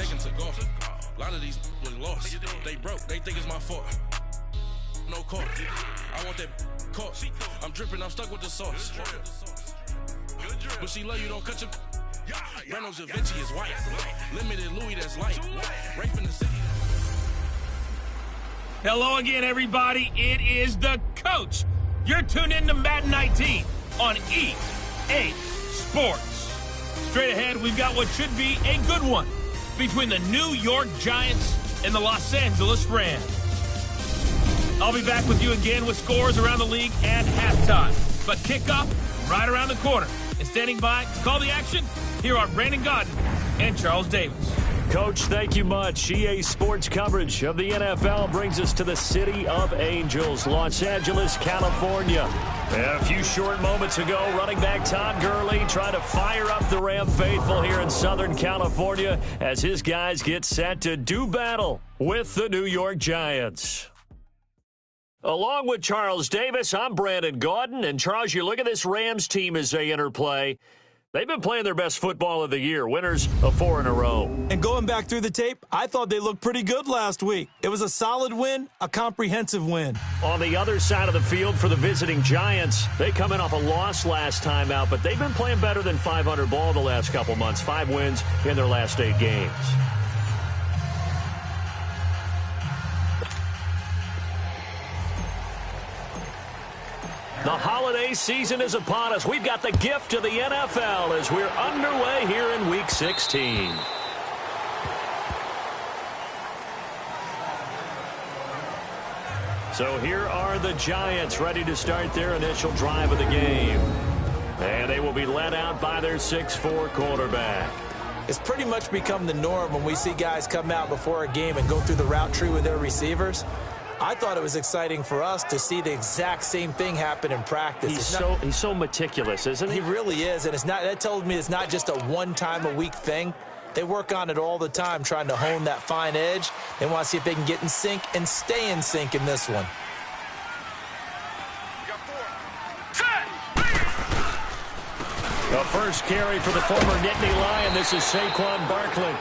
taken to golf. A lot of these was lost. They broke. They think it's my fault. No court. I want that court. I'm dripping. I'm stuck with the sauce. But she love you. Don't cut your. Reynolds Da Vinci is white. Limited Louis that's light. Rape in the city. Hello again, everybody. It is the coach. You're tuned in to Madden 19 on EA Sports. Straight ahead, we've got what should be a good one between the New York Giants and the Los Angeles Rams. I'll be back with you again with scores around the league at halftime. But kickoff right around the corner. And standing by to call the action, here are Brandon Gaudin and Charles Davis. Coach, thank you much. EA Sports coverage of the NFL brings us to the City of Angels, Los Angeles, California. A few short moments ago, running back Todd Gurley trying to fire up the Ram faithful here in Southern California as his guys get set to do battle with the New York Giants. Along with Charles Davis, I'm Brandon Gaudin. And Charles, you look at this Rams team as they interplay. They've been playing their best football of the year, winners of 4 in a row. And going back through the tape, I thought they looked pretty good last week. It was a solid win, a comprehensive win. On the other side of the field for the visiting Giants, they come in off a loss last time out, but they've been playing better than 500 ball the last couple months. 5 wins in their last 8 games. The holiday season is upon us. We've got the gift of the NFL as we're underway here in Week 16. So here are the Giants ready to start their initial drive of the game. And they will be led out by their 6'4" quarterback. It's pretty much become the norm when we see guys come out before a game and go through the route tree with their receivers. I thought it was exciting for us to see the exact same thing happen in practice. He's so meticulous, isn't he? He really is, and that tells me it's not just a one-time-a-week thing. They work on it all the time, trying to hone that fine edge. They want to see if they can get in sync and stay in sync in this one. The first carry for the former Nittany Lion. This is Saquon Barkley.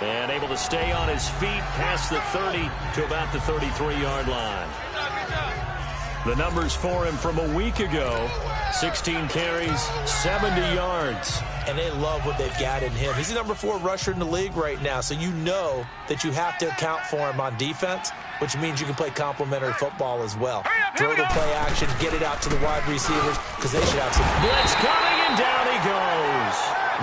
And able to stay on his feet past the 30 to about the 33-yard line. The numbers for him from a week ago, 16 carries, 70 yards. And they love what they've got in him. He's the number 4 rusher in the league right now, so you know that you have to account for him on defense, which means you can play complementary football as well. Throw the play action, get it out to the wide receivers, because they should have some. Blitz coming, and down he goes.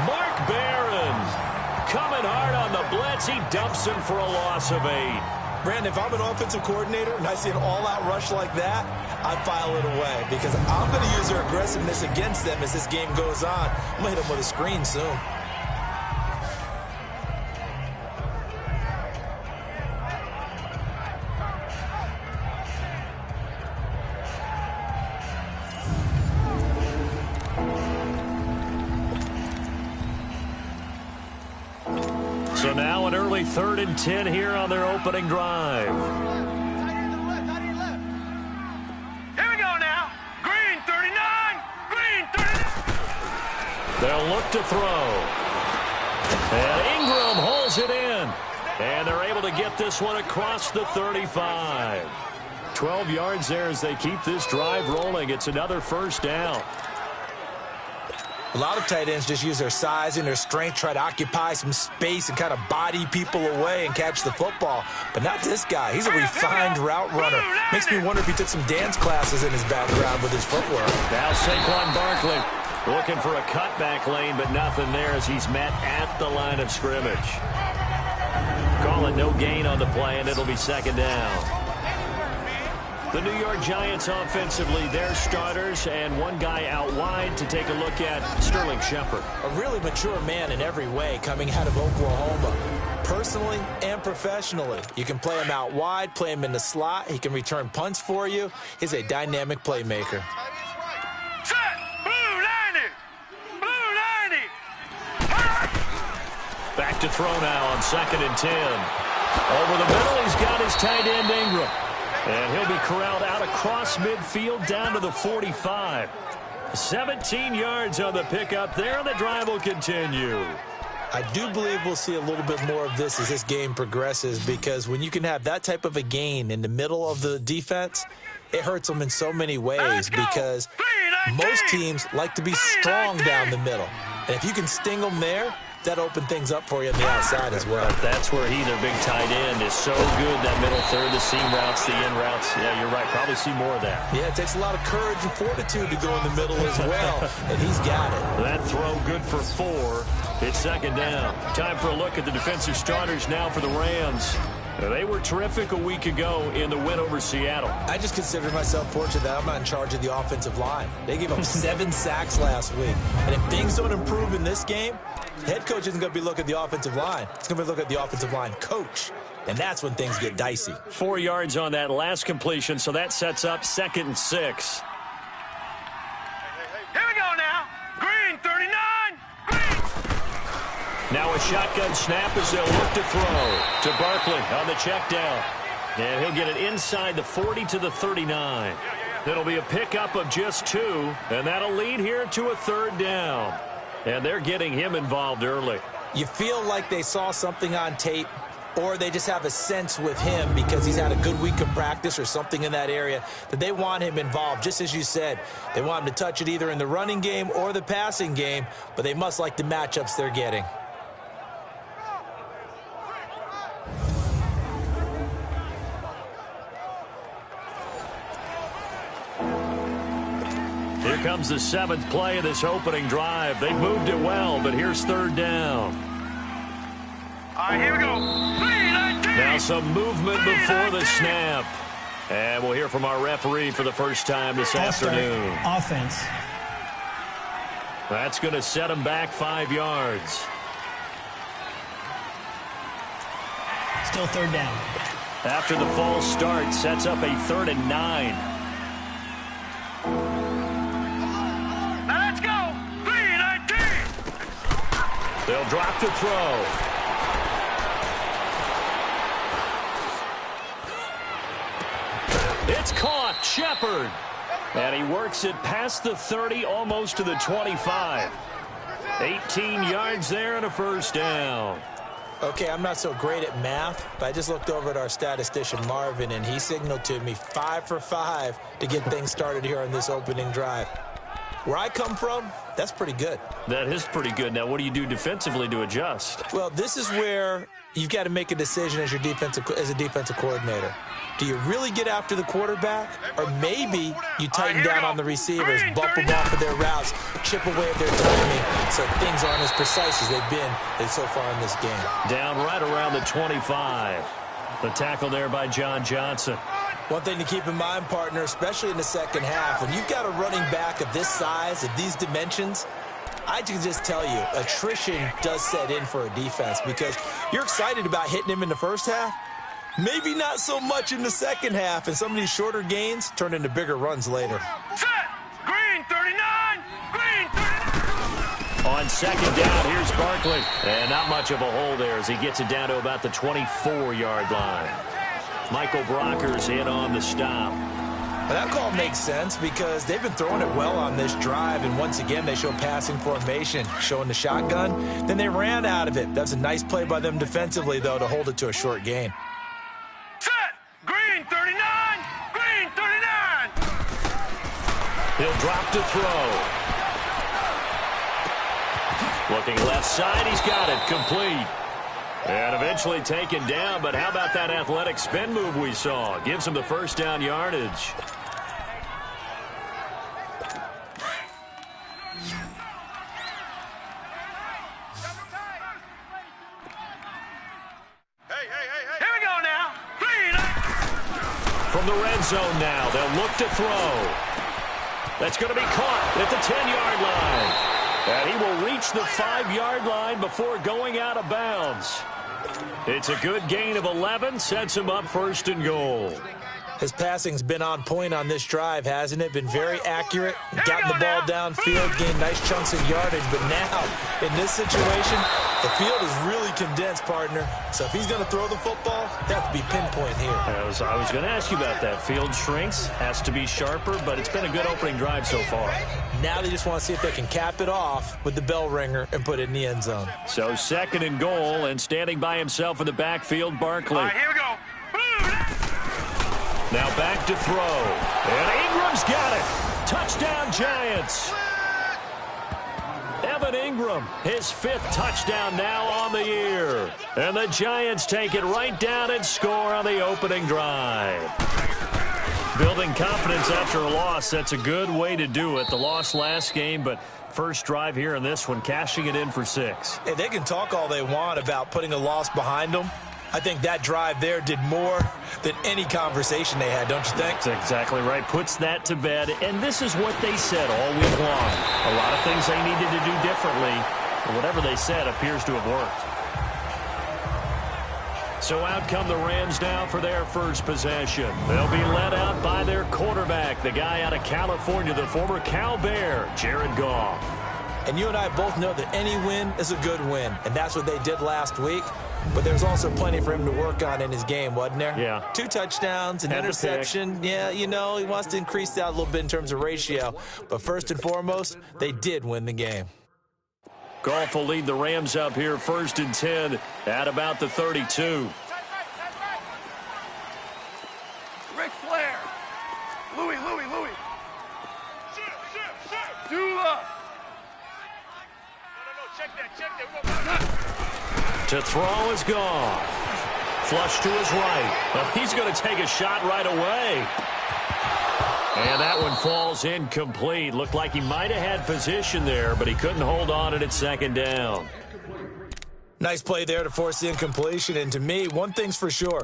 Mark Barron. Coming hard on the blitz, he dumps him for a loss of 8. Brandon, if I'm an offensive coordinator and I see an all-out rush like that, I file it away because I'm going to use their aggressiveness against them as this game goes on. I'm going to hit them with a screen soon. So now an early 3rd and 10 here on their opening drive. Here we go now. Green 39. Green 39. They'll look to throw. And Ingram holds it in. And they're able to get this one across the 35. 12 yards there as they keep this drive rolling. It's another first down. A lot of tight ends just use their size and their strength, try to occupy some space and kind of body people away and catch the football. But not this guy. He's a refined route runner. Makes me wonder if he took some dance classes in his background with his footwork. Now Saquon Barkley looking for a cutback lane, but nothing there as he's met at the line of scrimmage. Call it no gain on the play, and it'll be 2nd down. The New York Giants offensively, their starters, and one guy out wide to take a look at, Sterling Shepard. A really mature man in every way coming out of Oklahoma. Personally and professionally. You can play him out wide, play him in the slot. He can return punts for you. He's a dynamic playmaker. Set. Blue 90. Blue 90. Back to throw now on 2nd and 10. Over the middle, he's got his tight end Ingram. And he'll be corralled out across midfield down to the 45. 17 yards on the pickup there, and the drive will continue. I do believe we'll see a little bit more of this as this game progresses, because when you can have that type of a gain in the middle of the defense, it hurts them in so many ways, because most teams like to be strong down the middle. And if you can sting them there, that open things up for you on the outside as well. That's where their big tight end, is so good, that middle third, the seam routes, the in routes. Yeah, you're right. Probably see more of that. Yeah, it takes a lot of courage and fortitude to go in the middle as well, and he's got it. That throw good for 4. It's second down. Time for a look at the defensive starters now for the Rams. They were terrific a week ago in the win over Seattle. I just consider myself fortunate that I'm not in charge of the offensive line. They gave up 7 sacks last week. And if things don't improve in this game, head coach isn't going to be looking at the offensive line. He's going to be looking at the offensive line coach. And that's when things get dicey. 4 yards on that last completion, so that sets up 2nd and 6. Here we go now. Green 39. Now a shotgun snap as they'll look to throw to Barkley on the check down. And he'll get it inside the 40 to the 39. It'll be a pickup of just 2, and that'll lead here to a 3rd down. And they're getting him involved early. You feel like they saw something on tape, or they just have a sense with him because he's had a good week of practice or something in that area that they want him involved. Just as you said, they want him to touch it either in the running game or the passing game, but they must like the matchups they're getting. Here comes the 7th play of this opening drive. They moved it well, but here's 3rd down. All right, here we go. Now some movement before the snap. And we'll hear from our referee for the first time this afternoon. Offense. That's going to set him back 5 yards. Still 3rd down. After the false start, sets up a 3rd and 9. They'll drop to throw. It's caught. Shepard. And he works it past the 30, almost to the 25. 18 yards there and a 1st down. Okay, I'm not so great at math, but I just looked over at our statistician, Marvin, and he signaled to me 5 for 5 to get things started here on this opening drive. Where I come from, that's pretty good. That is pretty good. Now, what do you do defensively to adjust? Well, this is where you've got to make a decision as a defensive coordinator. Do you really get after the quarterback, or maybe you tighten down on the receivers, bump them off of their routes, chip away at their timing, so things aren't as precise as they've been so far in this game. Down right around the 25. The tackle there by John Johnson. One thing to keep in mind, partner, especially in the second half, when you've got a running back of this size, of these dimensions, I can just tell you, attrition does set in for a defense, because you're excited about hitting him in the first half, maybe not so much in the second half, and some of these shorter gains turn into bigger runs later. Set! Green 39! Green 39! On 2nd down, here's Barkley. And not much of a hole there as he gets it down to about the 24-yard line. Michael Brocker's in on the stop. Well, that call makes sense because they've been throwing it well on this drive, and once again they show passing formation, showing the shotgun. Then they ran out of it. That's a nice play by them defensively, though, to hold it to a short gain. Set! Green 39! Green 39! He'll drop to throw. Looking left side, he's got it, complete. And eventually taken down, but how about that athletic spin move we saw? Gives him the 1st down yardage. Here we go now. From the red zone now, they'll look to throw. That's going to be caught at the 10-yard line. And he will reach the 5-yard line before going out of bounds. It's a good gain of 11, sets him up 1st and goal. His passing's been on point on this drive, hasn't it? Been very accurate, gotten the ball downfield, gained nice chunks of yardage. But now, in this situation, The field is really condensed, partner. So if he's going to throw the football, they have to be pinpoint here. I was going to ask you about that. Field shrinks, has to be sharper, but it's been a good opening drive so far. Now they just want to see if they can cap it off with the bell ringer and put it in the end zone. So 2nd and goal, and standing by himself in the backfield, Barkley. All right, here we go. Now back to throw. And Ingram's got it. Touchdown, Giants. Evan Ingram, his 5th touchdown now on the year. And the Giants take it right down and score on the opening drive. Building confidence after a loss, that's a good way to do it. The loss last game, but first drive here in this one, cashing it in for 6. Hey, they can talk all they want about putting a loss behind them. I think that drive there did more than any conversation they had, don't you think? That's exactly right. Puts that to bed. And this is what they said all week long. A lot of things they needed to do differently. But whatever they said appears to have worked. So out come the Rams now for their first possession. They'll be led out by their quarterback, the guy out of California, the former Cal Bear, Jared Goff. And you and I both know that any win is a good win. And that's what they did last week. But there's also plenty for him to work on in his game, wasn't there? Yeah. 2 touchdowns, an interception. Yeah, you know, he wants to increase that a little bit in terms of ratio. But first and foremost, they did win the game. Goff will lead the Rams up here 1st and 10 at about the 32. Ric Flair. Louis. Dula. No, check that. To throw is Goff. Flush to his right. Well, he's going to take a shot right away. And that one falls incomplete. Looked like he might have had position there, but he couldn't hold on it at 2nd down. Nice play there to force the incompletion. And to me, one thing's for sure.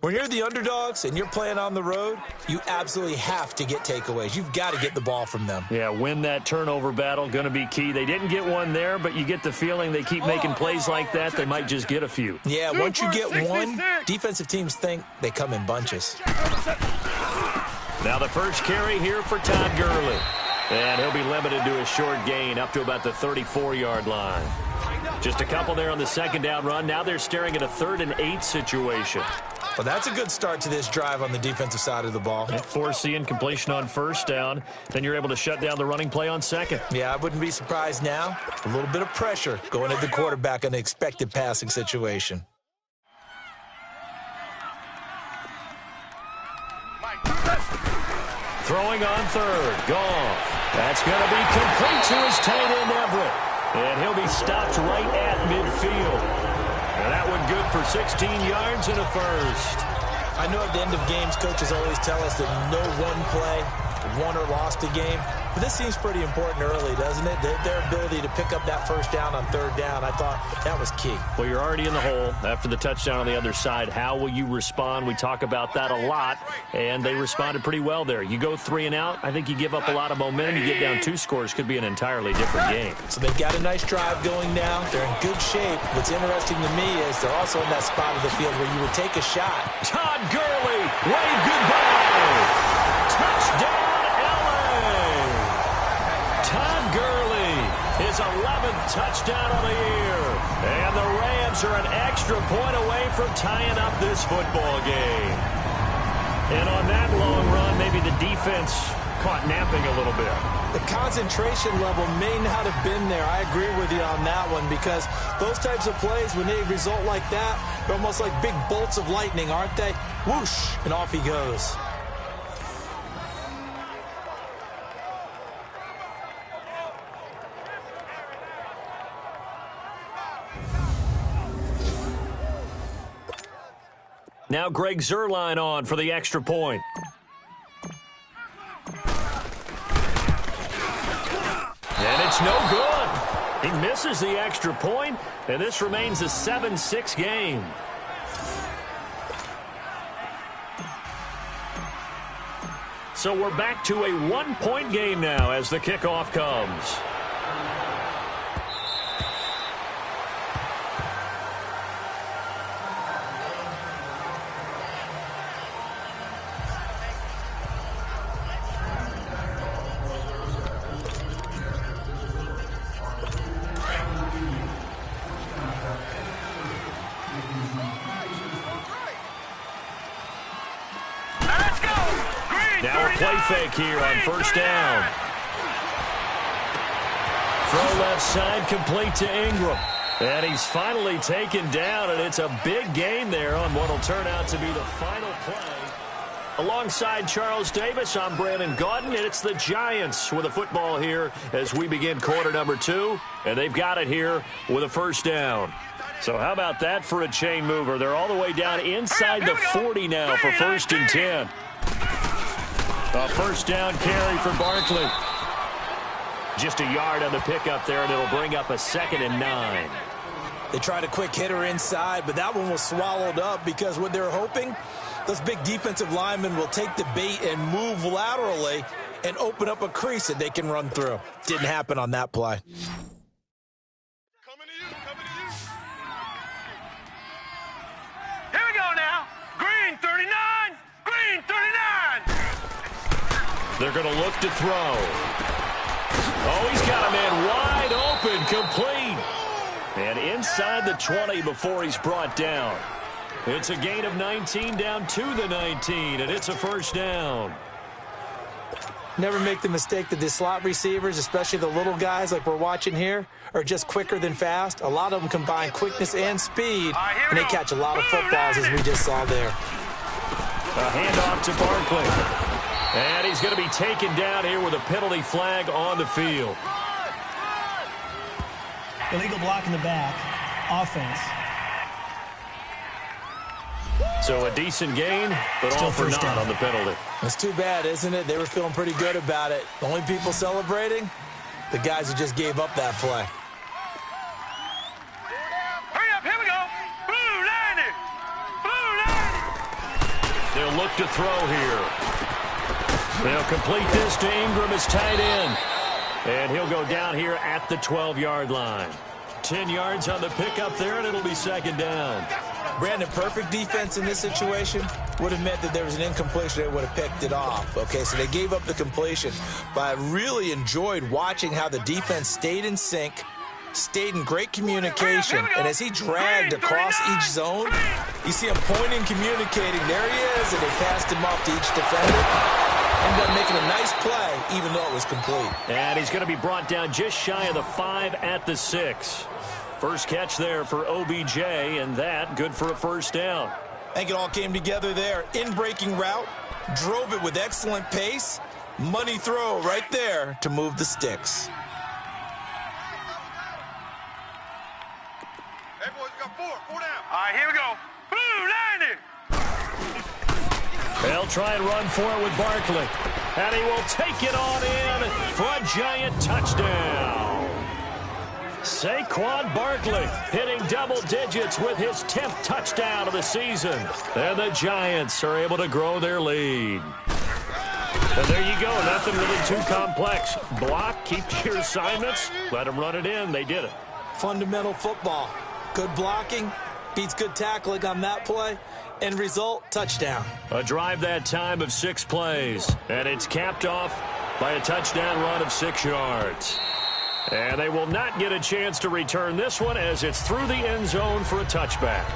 When you're the underdogs and you're playing on the road, you absolutely have to get takeaways. You've got to get the ball from them. Yeah, win that turnover battle, going to be key. They didn't get one there, but you get the feeling they keep making plays like that, they might just get a few. Yeah, once you get one, defensive teams think they come in bunches. Now the first carry here for Todd Gurley. And he'll be limited to a short gain up to about the 34-yard line. Just a couple there on the 2nd down run. Now they're staring at a 3rd and 8 situation. Well, that's a good start to this drive on the defensive side of the ball. Force the incompletion on 1st down. Then you're able to shut down the running play on 2nd. Yeah, I wouldn't be surprised now. A little bit of pressure going at the quarterback in the expected passing situation. Throwing on 3rd. Goff. That's going to be complete to his tight end, Everett. And he'll be stopped right at midfield. And that one good for 16 yards and a first. I know at the end of games, coaches always tell us that no one play won or lost a game. But this seems pretty important early, doesn't it? Their ability to pick up that 1st down on 3rd down, I thought that was key. Well, you're already in the hole after the touchdown on the other side. How will you respond? We talk about that a lot, and they responded pretty well there. You go 3 and out, I think you give up a lot of momentum. You get down 2 scores, could be an entirely different game. So they've got a nice drive going now. They're in good shape. What's interesting to me is they're also in that spot of the field where you would take a shot. Todd Gurley, wave goodbye. Touchdown. Todd Gurley, his 11th touchdown of the year. And the Rams are an extra point away from tying up this football game. And on that long run, maybe the defense caught napping a little bit. The concentration level may not have been there. I agree with you on that one because those types of plays, when they result like that, they're almost like big bolts of lightning, aren't they? Whoosh, and off he goes. Now Greg Zuerlein on for the extra point. And it's no good. He misses the extra point, and this remains a 7-6 game. So we're back to a 1-point game now as the kickoff comes. Now a play fake here on first down. Throw left side, complete to Ingram. And he's finally taken down, and it's a big gain there on what will turn out to be the final play. Alongside Charles Davis, I'm Brandon Gaudin, and it's the Giants with a football here as we begin quarter number 2, and they've got it here with a first down. So how about that for a chain mover? They're all the way down inside the 40 now for first and 10. A first down carry for Barkley. Just a yard on the pickup there, and it'll bring up a 2nd and 9. They tried a quick hitter inside, but that one was swallowed up because what they're hoping, those big defensive linemen will take the bait and move laterally and open up a crease that they can run through. Didn't happen on that play. Coming to you. Here we go now. Green 39. Green 39. They're going to look to throw. Oh, he's got a man wide open, complete. And inside the 20 before he's brought down. It's a gain of 19 down to the 19, and it's a first down. Never make the mistake that the slot receivers, especially the little guys like we're watching here, are just quicker than fast. A lot of them combine quickness and speed, and they catch a lot of footballs, as we just saw there. A handoff to Barkley. And he's going to be taken down here with a penalty flag on the field. Illegal block in the back. Offense. So a decent gain, but Still all for first naught down on the penalty. It's too bad, isn't it? They were feeling pretty good about it. The only people celebrating, the guys who just gave up that play. Hurry up, here we go. Blue 90. They'll look to throw here. They'll complete this to Ingram as tight end. And he'll go down here at the 12-yard line. 10 yards on the pickup there, and it'll be 2nd down. Brandon, perfect defense in this situation would have meant that there was an incompletion. They would have picked it off. Okay, so they gave up the completion. But I really enjoyed watching how the defense stayed in sync, stayed in great communication. And as he dragged across each zone, you see him pointing, communicating. There he is, and they passed him off to each defender. Ended up making a nice play, even though it was complete. And he's going to be brought down just shy of the 5 at the 6. First catch there for OBJ, and that good for a first down. I think it all came together there. In-breaking route, drove it with excellent pace. Money throw right there to move the sticks. Hey, boys, got 4 down. All right, here we go. Blue 90. They'll try and run for it with Barkley. And he will take it on in for a Giant touchdown. Saquon Barkley hitting double digits with his 10th touchdown of the season. And the Giants are able to grow their lead. And there you go. Nothing really too complex. Block, keep to your assignments, let them run it in. They did it. Fundamental football. Good blocking, beats good tackling on that play. End result, touchdown. A drive that time of 6 plays. And it's capped off by a touchdown run of 6 yards. And they will not get a chance to return this one as it's through the end zone for a touchback.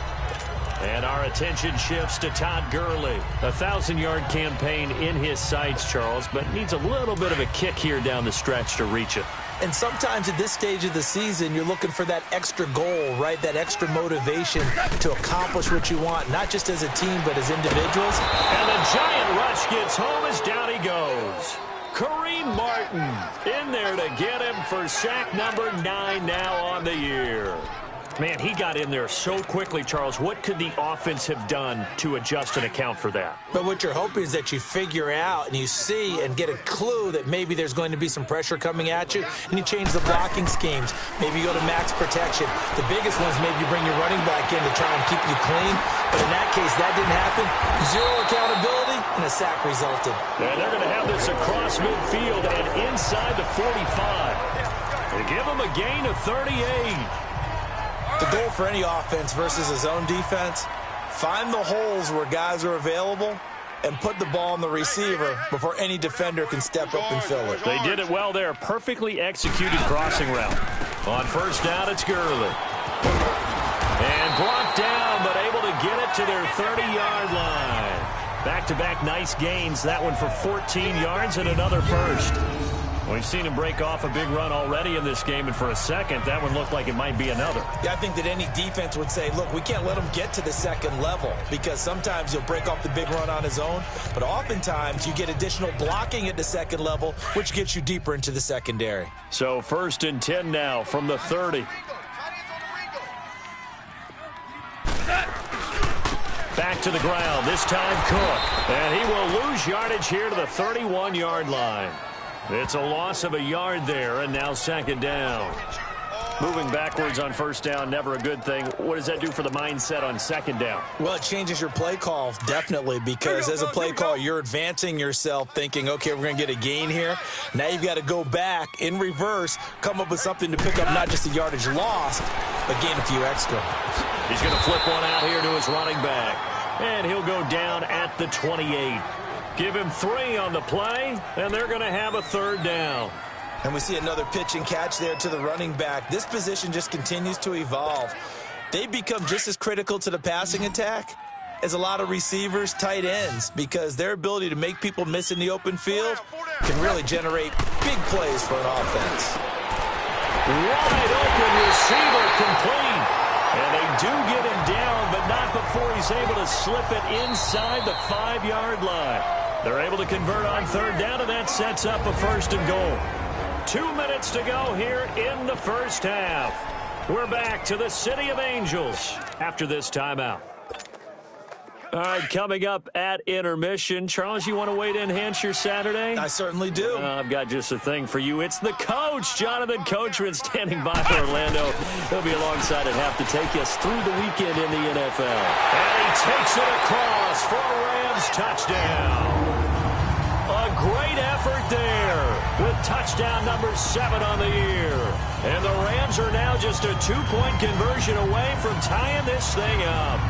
And our attention shifts to Todd Gurley. A 1,000-yard campaign in his sights, Charles, but needs a little bit of a kick here down the stretch to reach it. And sometimes at this stage of the season, you're looking for that extra goal, right? That extra motivation to accomplish what you want, not just as a team, but as individuals. And the Giant rush gets home as down he goes. Kareem Martin in there to get him for sack number 9 now on the year. Man, he got in there so quickly, Charles. What could the offense have done to adjust and account for that? But what you're hoping is that you figure out and you see and get a clue that maybe there's going to be some pressure coming at you, and you change the blocking schemes. Maybe you go to max protection. The biggest one is maybe you bring your running back in to try and keep you clean. But in that case, that didn't happen. 0 accountability, and a sack resulted. And they're going to have this across midfield and inside the 45. They give them a gain of 38. The goal for any offense versus a zone defense, find the holes where guys are available and put the ball on the receiver before any defender can step up and fill it. They did it well there. Perfectly executed crossing route. On first down, it's Gurley. And brought down, but able to get it to their 30-yard line. Back-to-back nice gains. That one for 14 yards and another first. We've seen him break off a big run already in this game, and for a second, that one looked like it might be another. Yeah, I think that any defense would say, look, we can't let him get to the second level, because sometimes he'll break off the big run on his own, but oftentimes you get additional blocking at the second level, which gets you deeper into the secondary. So 1st and 10 now from the 30. Back to the ground, this time Cook. And he will lose yardage here to the 31-yard line. It's a loss of a yard there, and now 2nd down. Moving backwards on 1st down, never a good thing. What does that do for the mindset on 2nd down? Well, it changes your play call, definitely, because as a play call, you're advancing yourself thinking, okay, we're going to get a gain here. Now you've got to go back in reverse, come up with something to pick up not just the yardage lost, but gain a few extra. He's going to flip one out here to his running back, and he'll go down at the 28. Give him 3 on the play, and they're going to have a 3rd down. And we see another pitch and catch there to the running back. This position just continues to evolve. They become just as critical to the passing attack as a lot of receivers, tight ends, because their ability to make people miss in the open field can really generate big plays for an offense. Wide open receiver complete. And they do get him down, but not before he's able to slip it inside the 5-yard line. They're able to convert on 3rd down, and that sets up a 1st and goal. 2 minutes to go here in the 1st half. We're back to the City of Angels after this timeout. All right, coming up at intermission. Charles, you want to wait to enhance your Saturday? I certainly do. I've got just a thing for you. It's the coach, Jonathan Coachman, standing by for Orlando. He'll be alongside at half to take us through the weekend in the NFL. And he takes it across for a Rams touchdown. A great effort there with touchdown number 7 on the year. And the Rams are now just a 2-point conversion away from tying this thing up.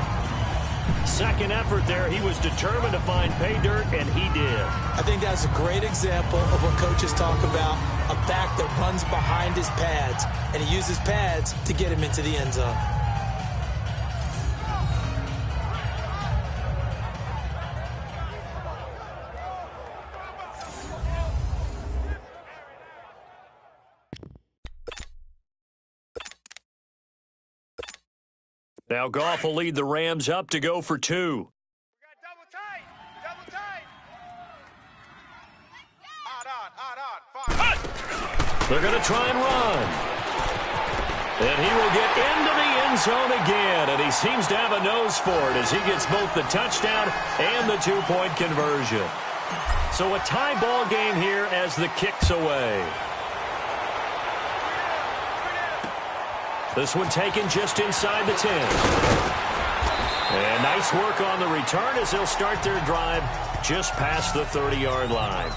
2nd effort there, he was determined to find pay dirt, and he did. I think that's a great example of what coaches talk about, a back that runs behind his pads, and he uses pads to get him into the end zone. Now Goff will lead the Rams up to go for 2. We got double tight. Double tight. Odd. They're going to try and run. And he will get into the end zone again, and he seems to have a nose for it as he gets both the touchdown and the 2-point conversion. So a tie ball game here as the kick's away. This one taken just inside the 10. And nice work on the return as they'll start their drive just past the 30-yard line.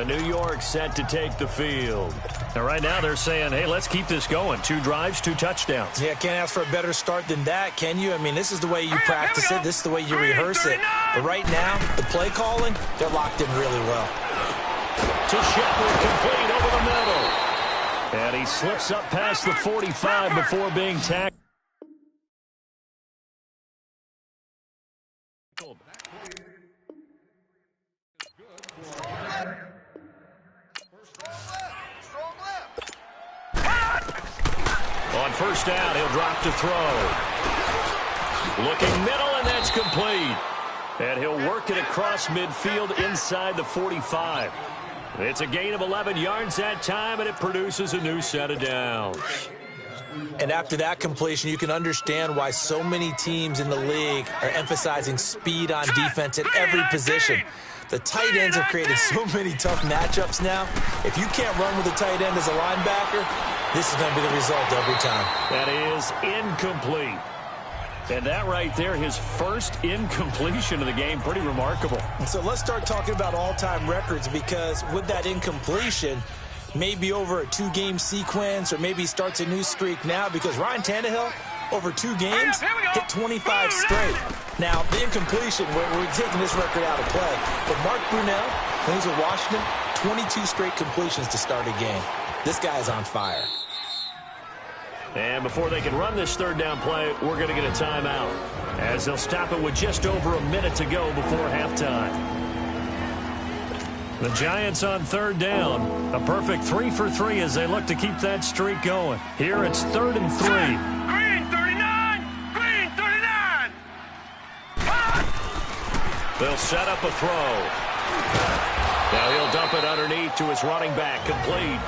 New York set to take the field. Now, right now they're saying, hey, let's keep this going. 2 drives, 2 touchdowns. Yeah, can't ask for a better start than that, can you? I mean, this is the way you practice it. This is the way you rehearse it. But right now, the play calling, they're locked in really well. To Shepard, complete over the middle. And he slips up past the 45 before being tackled. On 1st down, he'll drop to throw. Looking middle, and that's complete. And he'll work it across midfield inside the 45. It's a gain of 11 yards that time, and it produces a new set of downs. And after that completion, you can understand why so many teams in the league are emphasizing speed on defense at every position. The tight ends have created so many tough matchups now. If you can't run with a tight end as a linebacker, this is going to be the result every time. That is incomplete. And that right there, his first incompletion of the game, pretty remarkable. So let's start talking about all-time records, because with that incompletion, maybe over a 2-game sequence, or maybe starts a new streak now, because Ryan Tannehill, over 2 games, hit 25 straight. Now, the incompletion, we're taking this record out of play. But Mark Brunell, when he was with Washington, 22 straight completions to start a game. This guy is on fire. And before they can run this third down play, we're going to get a timeout, as they'll stop it with just over a minute to go before halftime. The Giants on third down. A perfect 3 for 3 as they look to keep that streak going. Here it's 3rd and 3. Green 39! Green 39! They'll set up a throw. Now he'll dump it underneath to his running back, complete.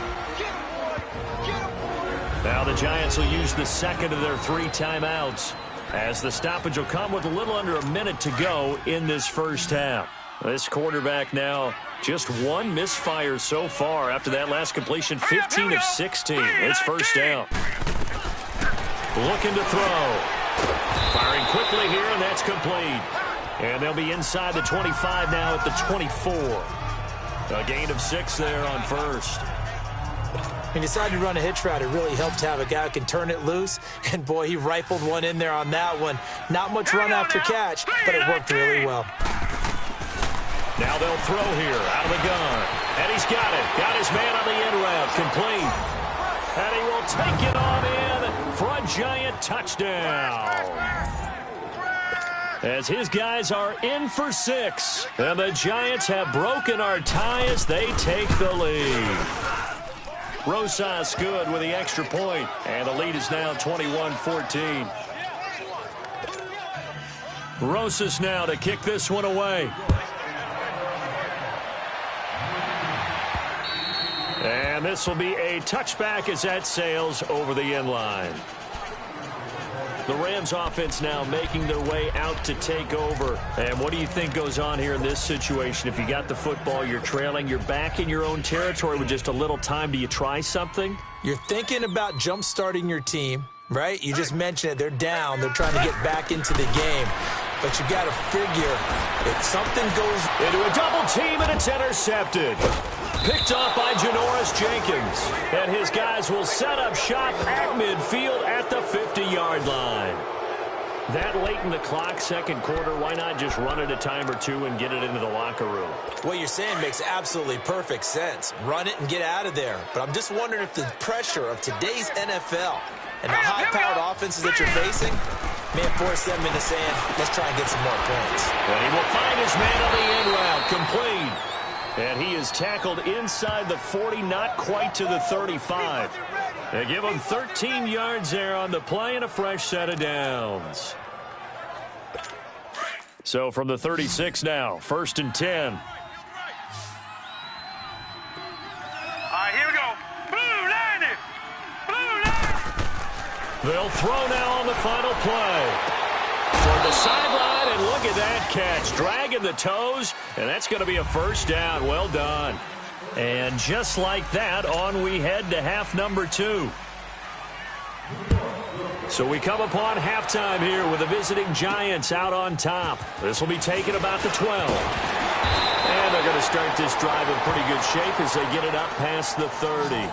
Now the Giants will use the second of their 3 timeouts, as the stoppage will come with a little under a minute to go in this first half. This quarterback now just 1 misfire so far after that last completion, 15 of 16. It's first down. Looking to throw. Firing quickly here, and that's complete. And they'll be inside the 25 now at the 24. A gain of 6 there on first. He decided to run a hitch route. It really helped to have a guy who can turn it loose. And, boy, he rifled one in there on that one. Not much run after catch, but it worked really well. Now they'll throw here out of the gun. And he's got it. Got his man on the end route. Complete. And he will take it on in for a Giant touchdown. As his guys are in for 6. And the Giants have broken our tie as they take the lead. Rosas good with the extra point, and the lead is now 21-14. Rosas now to kick this one away. And this will be a touchback as that sails over the end line. The Rams offense now making their way out to take over. And what do you think goes on here in this situation? If you got the football, you're trailing, you're back in your own territory with just a little time. Do you try something? You're thinking about jump-starting your team, right? You just mentioned it. They're down. They're trying to get back into the game. But you got to figure if something goes into a double team and it's intercepted. Picked off by Janoris Jenkins. And his guys will set up shop at midfield at the 50-yard line. That late in the clock, second quarter, why not just run it a time or two and get it into the locker room? What you're saying makes absolutely perfect sense. Run it and get out of there. But I'm just wondering if the pressure of today's NFL and the high-powered offenses that you're facing may force them into saying, let's try and get some more points. And he will find his man on the end route, complete. And he is tackled inside the 40, not quite to the 35. They give him 13 yards there on the play and a fresh set of downs. So from the 36 now, 1st and 10. All right, here we go. Blue line it. Blue line. They'll throw now on the final play. Toward the sideline, and look at that catch. Dragging the toes, and that's going to be a first down. Well done. And just like that, on we head to half number 2. So we come upon halftime here with the visiting Giants out on top. This will be taken about the 12. And they're going to start this drive in pretty good shape as they get it up past the 30.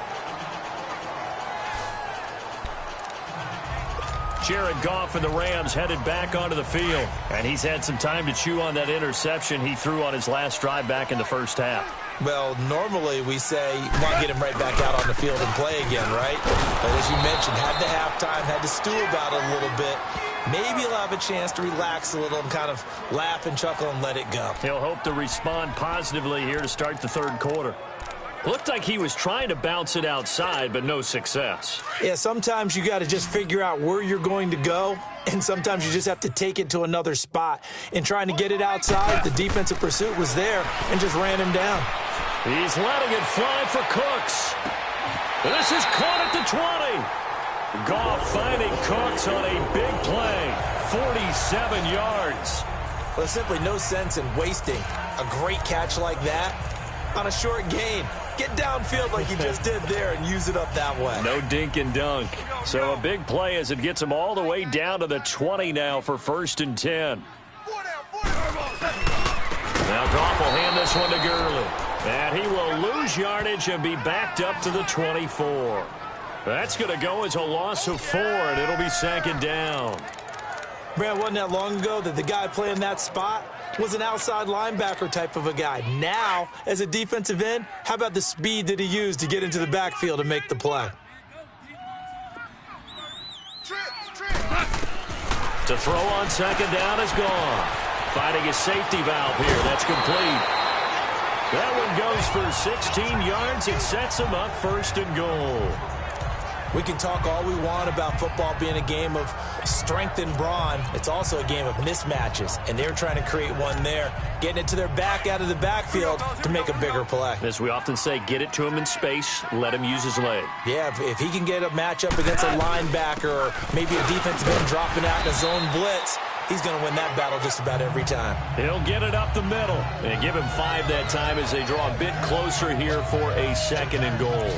Jared Goff and the Rams headed back onto the field. And he's had some time to chew on that interception he threw on his last drive back in the first half. Well, normally we say you want to get him right back out on the field and play again, right? But as you mentioned, had the halftime, had to stew about it a little bit. Maybe he'll have a chance to relax a little and kind of laugh and chuckle and let it go. He'll hope to respond positively here to start the third quarter. Looked like he was trying to bounce it outside, but no success. Yeah, sometimes you got to just figure out where you're going to go, and sometimes you just have to take it to another spot. In trying to get it outside, the defensive pursuit was there and just ran him down. He's letting it fly for Cooks. This is caught at the 20. Goff finding Cooks on a big play. 47 yards. Well, there's simply no sense in wasting a great catch like that on a short gain. Get downfield like you just did there and use it up that way. No dink and dunk. So a big play as it gets him all the way down to the 20 now for 1st and 10. Now Goff will hand this one to Gurley. And he will lose yardage and be backed up to the 24. That's going to go as a loss of 4, and it'll be 2nd down. Brad, wasn't that long ago that the guy playing that spot was an outside linebacker type of a guy. Now, as a defensive end, how about the speed that he used to get into the backfield and make the play? To throw on second down is gone. Finding a safety valve here. That's complete. That one goes for 16 yards. It sets him up first and goal. We can talk all we want about football being a game of strength and brawn. It's also a game of mismatches, and they're trying to create one there, getting it to their back out of the backfield to make a bigger play. As we often say, get it to him in space, let him use his leg. Yeah, if he can get a matchup against a linebacker or maybe a defensive end dropping out in a zone blitz, he's going to win that battle just about every time. He'll get it up the middle and give him 5 that time as they draw a bit closer here for a second and goal.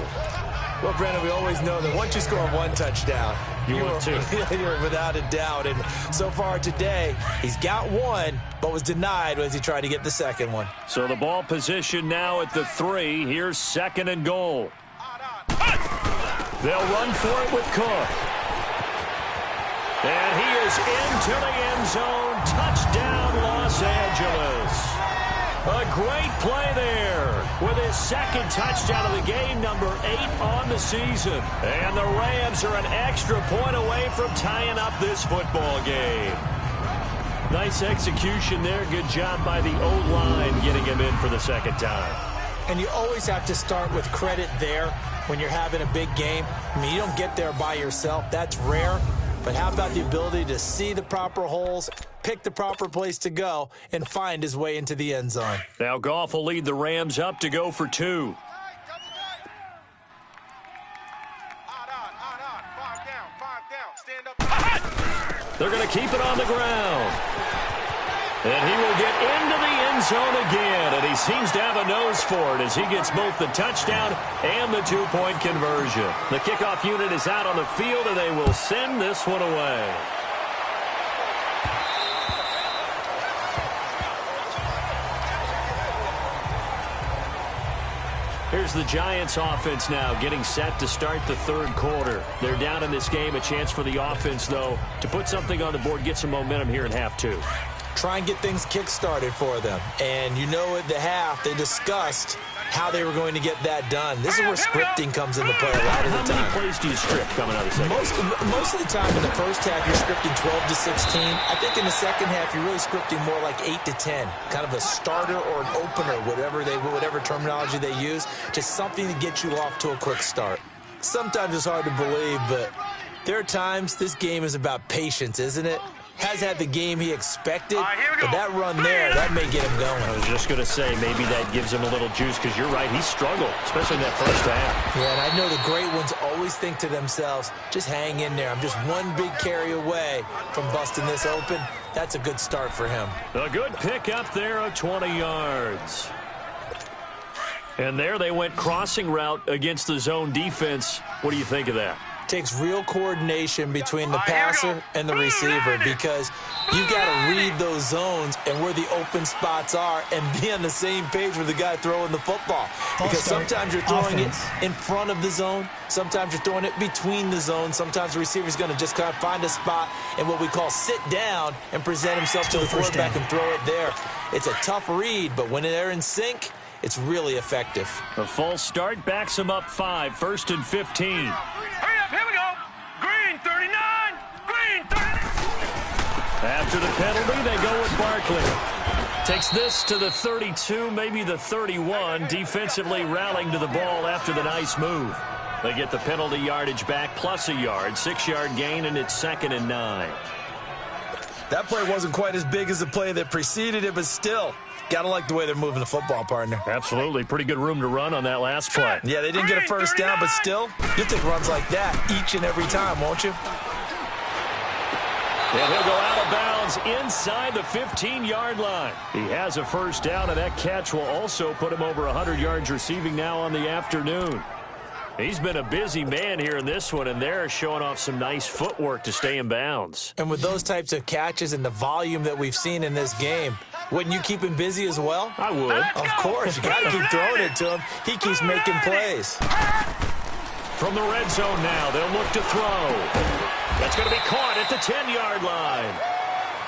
Well, Brandon, we always know that once you score one touchdown, you're without a doubt. And so far today, he's got one, but was denied as he tried to get the second one. So the ball position now at the 3. Here's second and goal. They'll run for it with Cook. And he is into the end zone. Touchdown, Los Angeles. A great play there with his second touchdown of the game, number 8 on the season. And the Rams are an extra point away from tying up this football game. Nice execution there. Good job by the O-line getting him in for the second time. And you always have to start with credit there when you're having a big game. I mean, you don't get there by yourself. That's rare. But how about the ability to see the proper holes, pick the proper place to go, and find his way into the end zone? Now Goff will lead the Rams up to go for 2. They're going to keep it on the ground. And he will get into the end zone again, and he seems to have a nose for it as he gets both the touchdown and the 2-point conversion. The kickoff unit is out on the field, and they will send this one away. Here's the Giants offense now getting set to start the third quarter. They're down in this game. A chance for the offense, though, to put something on the board, get some momentum here in half 2. Try and get things kick-started for them. And you know at the half, they discussed how they were going to get that done. This is where scripting comes into play a lot of the time. How many plays do you script coming out of the second? Most of the time in the first half, you're scripting 12 to 16. I think in the second half, you're really scripting more like 8 to 10. Kind of a starter or an opener, whatever terminology they use. Just something to get you off to a quick start. Sometimes it's hard to believe, but there are times this game is about patience, isn't it? Has had the game he expected, but that run there, that may get him going. I was just going to say, maybe that gives him a little juice, because you're right, he struggled, especially in that first half. Yeah, and I know the great ones always think to themselves, just hang in there. I'm just one big carry away from busting this open. That's a good start for him. A good pick up there of 20 yards. And there they went crossing route against the zone defense. What do you think of that? Takes real coordination between the passer and the receiver, because you've got to read those zones and where the open spots are and be on the same page with the guy throwing the football. Because sometimes you're throwing it in front of the zone. Sometimes you're throwing it between the zones. Sometimes the receiver's going to just kind of find a spot and what we call sit down and present himself to the quarterback and throw it there. It's a tough read, but when they're in sync, it's really effective. A false start backs him up 5, 1st and 15. Here we go. Green 39. Green 39. After the penalty, they go with Barkley. Takes this to the 32, maybe the 31. Defensively rallying to the ball after the nice move. They get the penalty yardage back plus a yard. 6-yard gain, and it's 2nd and 9. That play wasn't quite as big as the play that preceded it, but still, got to like the way they're moving the football, partner. Absolutely. Pretty good room to run on that last play. Yeah, they didn't get a first down, but still, you'll take runs like that each and every time, won't you? And he'll go out of bounds inside the 15-yard line. He has a first down, and that catch will also put him over 100 yards receiving now on the afternoon. He's been a busy man here in this one, and they're showing off some nice footwork to stay in bounds. And with those types of catches and the volume that we've seen in this game, wouldn't you keep him busy as well? I would. Of course. You got to keep throwing it to him. He keeps making plays. From the red zone now, they'll look to throw. That's going to be caught at the 10-yard line.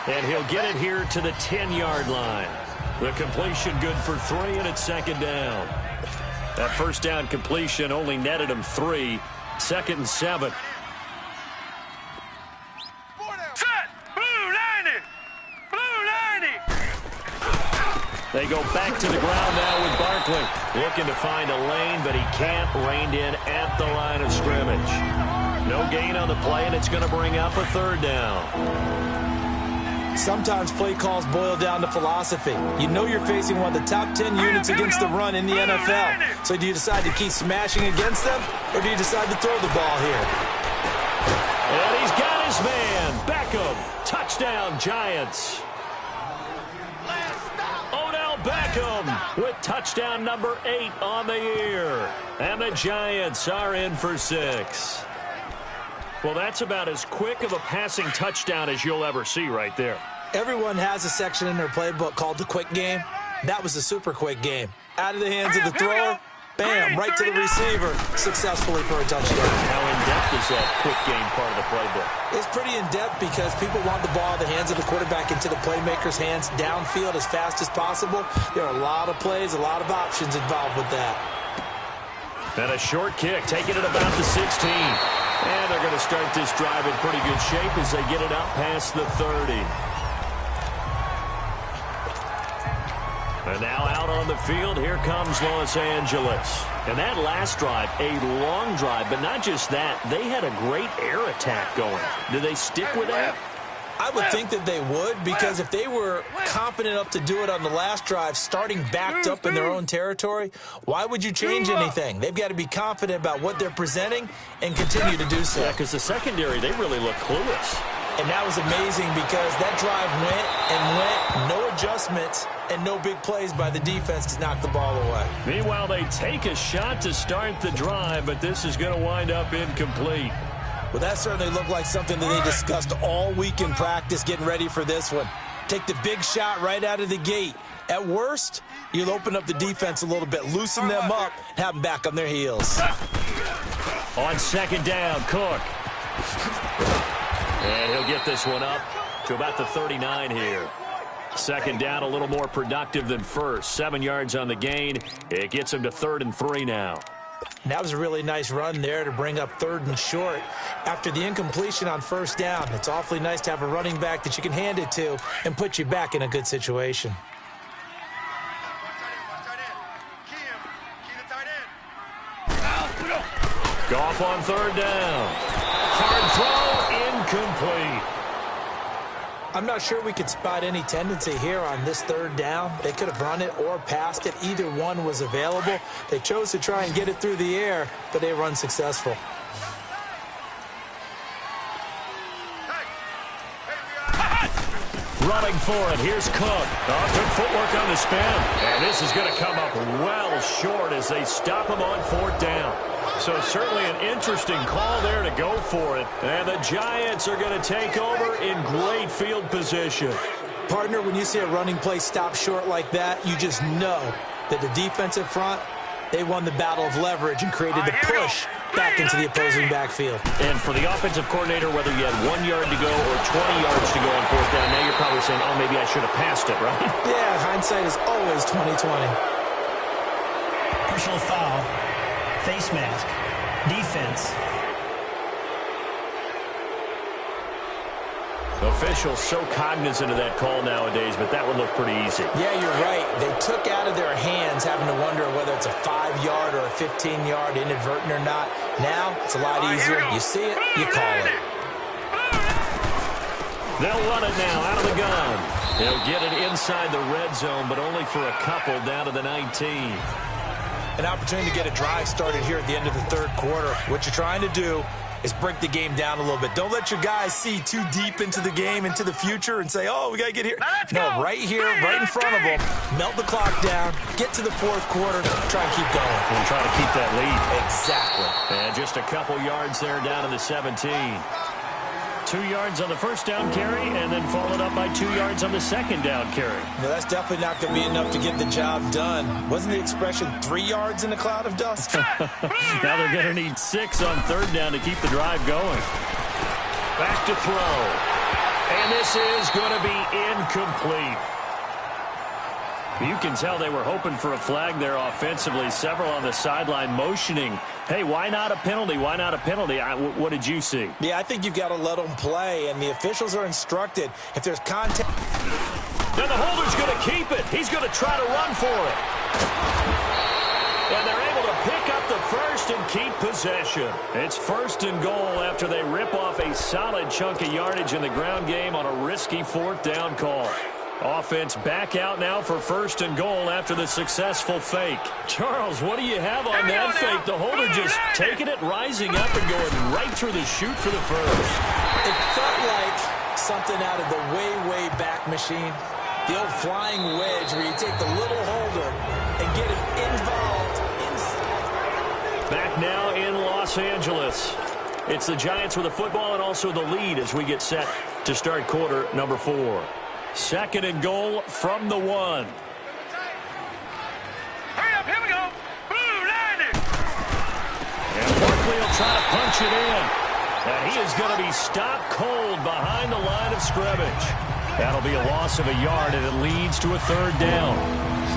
And he'll get it here to the 10-yard line. The completion good for 3, and it's 2nd down. That first down completion only netted him 3. 2nd and 7. Set. Boom. They go back to the ground now with Barkley. Looking to find a lane, but he can't. Reined in at the line of scrimmage. No gain on the play, and it's going to bring up a third down. Sometimes play calls boil down to philosophy. You know you're facing one of the top 10 units against the run in the NFL. So do you decide to keep smashing against them, or do you decide to throw the ball here? And he's got his man. Beckham. Touchdown, Giants. Odell Beckham with touchdown number 8 on the year. And the Giants are in for 6. Well, that's about as quick of a passing touchdown as you'll ever see right there. Everyone has a section in their playbook called the quick game. That was a super quick game. Out of the hands of the thrower, bam, right to the receiver, successfully for a touchdown. How in-depth is that quick game part of the playbook? It's pretty in-depth because people want the ball in the hands of the quarterback into the playmaker's hands downfield as fast as possible. There are a lot of plays, a lot of options involved with that. And a short kick, taking it about the 16. And they're going to start this drive in pretty good shape as they get it up past the 30. And now out on the field, here comes Los Angeles. And that last drive, a long drive, but not just that, they had a great air attack going. Do they stick with that? I would think that they would, because if they were confident enough to do it on the last drive, starting backed up in their own territory, why would you change anything? They've got to be confident about what they're presenting and continue to do so. Yeah, because the secondary, they really look clueless. And that was amazing because that drive went and went, no adjustments, and no big plays by the defense to knock the ball away. Meanwhile, they take a shot to start the drive, but this is going to wind up incomplete. Well, that certainly looked like something that they discussed all week in practice getting ready for this one. Take the big shot right out of the gate. At worst, you'll open up the defense a little bit, loosen them up, and have them back on their heels. On second down, Cook. And he'll get this one up to about the 39 here. Second down, a little more productive than first. 7 yards on the gain. It gets him to 3rd and 3 now. And that was a really nice run there to bring up 3rd and short. After the incompletion on first down, it's awfully nice to have a running back that you can hand it to and put you back in a good situation. Goff on 3rd down. Hard throw, incomplete. I'm not sure we could spot any tendency here on this 3rd down. They could have run it or passed it. Either one was available. They chose to try and get it through the air, but they were unsuccessful. Running for it. Here's Cook. Oh, good footwork on the spin. And this is going to come up well short as they stop him on 4th down. So certainly an interesting call there to go for it. And the Giants are going to take over in great field position. Partner, when you see a running play stop short like that, you just know that the defensive front, they won the battle of leverage and created the push back into the opposing backfield. And for the offensive coordinator, whether you had 1 yard to go or 20 yards to go on 4th down, now you're probably saying, oh, maybe I should have passed it, right? Yeah, hindsight is always 20/20. Personal foul, face mask, defense. Officials so cognizant of that call nowadays, but that would look pretty easy. Yeah, you're right. They took out of their hands having to wonder whether it's a 5-yard or a 15-yard inadvertent or not. Now, it's a lot easier. You see it, you call it. They'll run it now out of the gun. They'll get it inside the red zone, but only for a couple down to the 19. An opportunity to get a drive started here at the end of the 3rd quarter. What you're trying to do is break the game down a little bit. Don't let your guys see too deep into the game, into the future, and say, oh, we got to get here. No, right here, right in front of them, melt the clock down, get to the 4th quarter, try and keep going. And try to keep that lead. Exactly. And just a couple yards there down to the 17. 2 yards on the first down carry, and then followed up by 2 yards on the second down carry. No, that's definitely not going to be enough to get the job done. Wasn't the expression 3 yards in a cloud of dust? Now they're going to need 6 on 3rd down to keep the drive going. Back to throw. And this is going to be incomplete. You can tell they were hoping for a flag there offensively. Several on the sideline motioning, hey, why not a penalty? Why not a penalty? What did you see? Yeah, I think you've got to let them play, and the officials are instructed if there's contact. And the holder's going to keep it. He's going to try to run for it. And they're able to pick up the first and keep possession. It's 1st and goal after they rip off a solid chunk of yardage in the ground game on a risky 4th down call. Offense back out now for 1st and goal after the successful fake. Charles, what do you have on that fake? The holder just taking it, rising up, and going right through the chute for the first. It felt like something out of the way, way back machine. The old flying wedge where you take the little holder and get him involved inside. Back now in Los Angeles. It's the Giants with the football and also the lead as we get set to start quarter number 4. 2nd and goal from the 1. Hurry up, here we go. Blue landing. And Barkley will try to punch it in. And he is going to be stopped cold behind the line of scrimmage. That'll be a loss of a yard, and it leads to a 3rd down.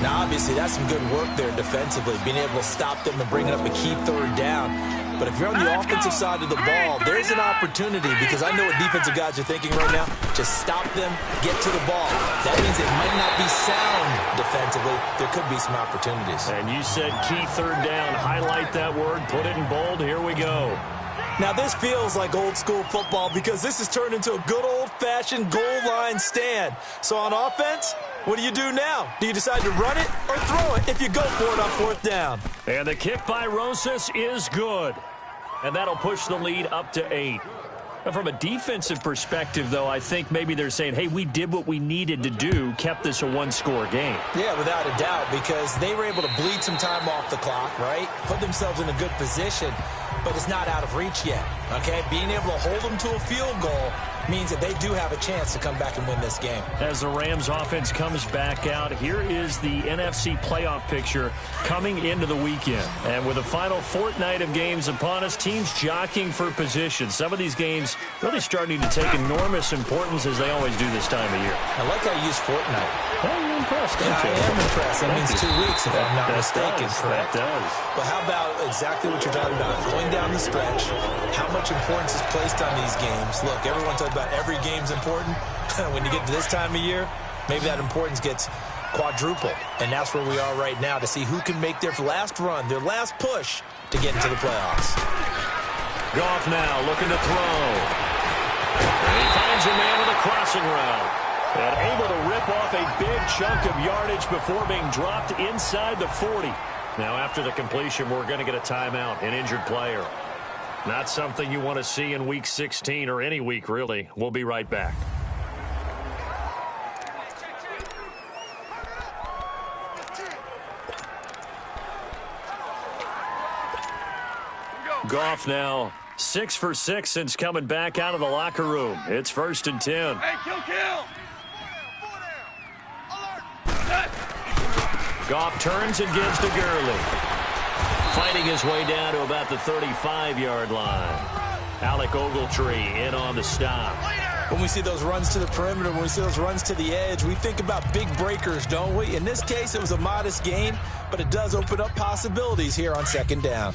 Now, obviously, that's some good work there defensively, being able to stop them and bring it up a key 3rd down. But if you're on the offensive side of the ball, there's an opportunity, because I know what defensive guys are thinking right now. Just stop them, get to the ball. That means it might not be sound defensively. There could be some opportunities. And you said key 3rd down. Highlight that word, put it in bold. Here we go. Now, this feels like old school football because this has turned into a good old-fashioned goal line stand. So on offense, what do you do now? Do you decide to run it or throw it if you go for it on 4th down? And the kick by Rosas is good. And that'll push the lead up to 8. And from a defensive perspective, though, I think maybe they're saying, hey, we did what we needed to do, kept this a 1-score game. Yeah, without a doubt, because they were able to bleed some time off the clock, right? Put themselves in a good position, but it's not out of reach yet, okay? Being able to hold them to a field goal means that they do have a chance to come back and win this game. As the Rams offense comes back out, here is the NFC playoff picture coming into the weekend. And with the final fortnight of games upon us, teams jockeying for position. Some of these games really starting to take enormous importance as they always do this time of year. I like how you use fortnight. Well, you're impressed, Yeah, I am impressed. That means 2 weeks, if I'm not mistaken, correct? That does. But how about exactly what you're talking about? Going down the stretch, how much importance is placed on these games? Look, everyone talks about every game's important. When you get to this time of year, maybe that importance gets quadruple. And that's where we are right now to see who can make their last run, their last push to get into the playoffs. Goff now looking to throw. And he finds a man with a crossing route. And able to rip off a big chunk of yardage before being dropped inside the 40. Now after the completion, we're going to get a timeout, an injured player. Not something you want to see in Week 16 or any week, really. We'll be right back. Goff now 6 for 6 since coming back out of the locker room. It's 1st and 10. Hey, kill. Goff turns and gives to Gurley. Fighting his way down to about the 35-yard line. Alec Ogletree in on the stop. When we see those runs to the perimeter, when we see those runs to the edge, we think about big breakers, don't we? In this case, it was a modest gain, but it does open up possibilities here on 2nd down.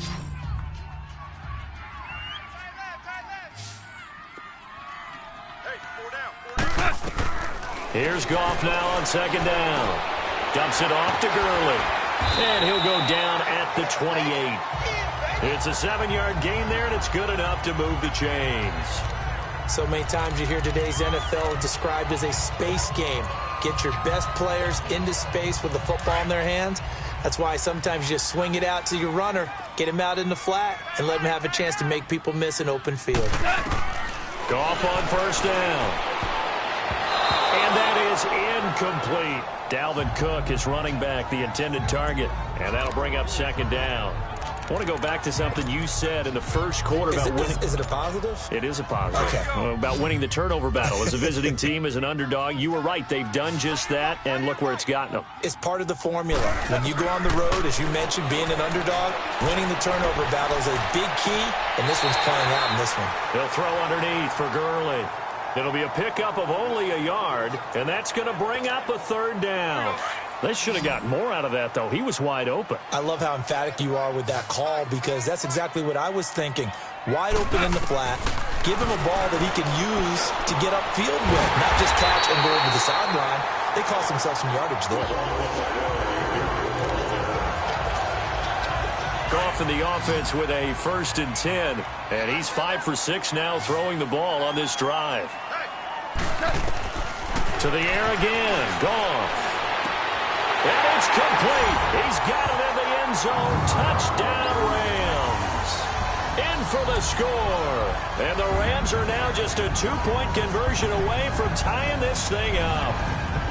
Here's Goff now on 2nd down. Dumps it off to Gurley. And he'll go down at the 28. It's a 7-yard gain there, and it's good enough to move the chains. So many times you hear today's NFL described as a space game. Get your best players into space with the football in their hands. That's why sometimes you just swing it out to your runner, get him out in the flat, and let him have a chance to make people miss an open field. Goff on 1st down. And that is incomplete. Dalvin Cook is running back, the intended target. And that'll bring up 2nd down. I want to go back to something you said in the first quarter about winning. Is it a positive? It is a positive. Okay. About winning the turnover battle. As a visiting team, as an underdog, you were right. They've done just that, and look where it's gotten them. It's part of the formula. When you go on the road, as you mentioned, being an underdog, winning the turnover battle is a big key, and this one's playing out in this one. They'll throw underneath for Gurley. It'll be a pickup of only a yard, and that's going to bring up a 3rd down. They should have gotten more out of that, though. He was wide open. I love how emphatic you are with that call, because that's exactly what I was thinking. Wide open in the flat. Give him a ball that he can use to get upfield with, not just catch and go over the sideline. They cost themselves some yardage there. Goff in the offense with a 1st and 10. And he's 5 for 6 now throwing the ball on this drive. To the air again. Goff. And it's complete. He's got it in the end zone. Touchdown, Rams. In for the score. And the Rams are now just a 2-point conversion away from tying this thing up.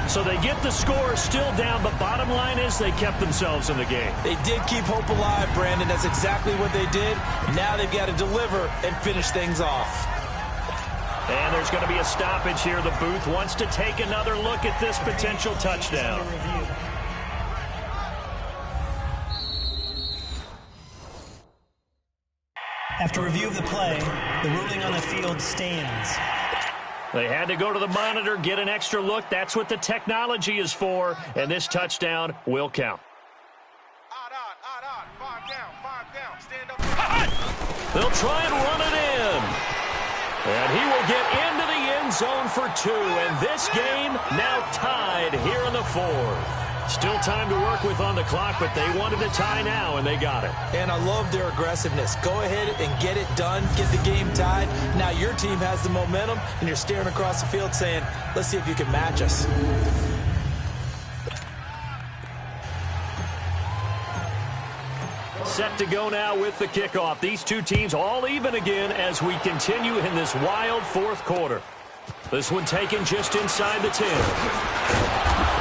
So they get the score still down, but bottom line is they kept themselves in the game. They did keep hope alive, Brandon. That's exactly what they did. Now they've got to deliver and finish things off. And there's going to be a stoppage here. The booth wants to take another look at this potential touchdown. After review of the play, the ruling on the field stands. They had to go to the monitor, get an extra look. That's what the technology is for, and this touchdown will count. They'll try and run it in. And he will get into the end zone for 2, and this game now tied here in the 4th. Still time to work with on the clock, but they wanted a tie now, and they got it. And I love their aggressiveness. Go ahead and get it done, get the game tied. Now your team has the momentum, and you're staring across the field saying, let's see if you can match us. Set to go now with the kickoff. These two teams all even again as we continue in this wild 4th quarter. This one taken just inside the 10.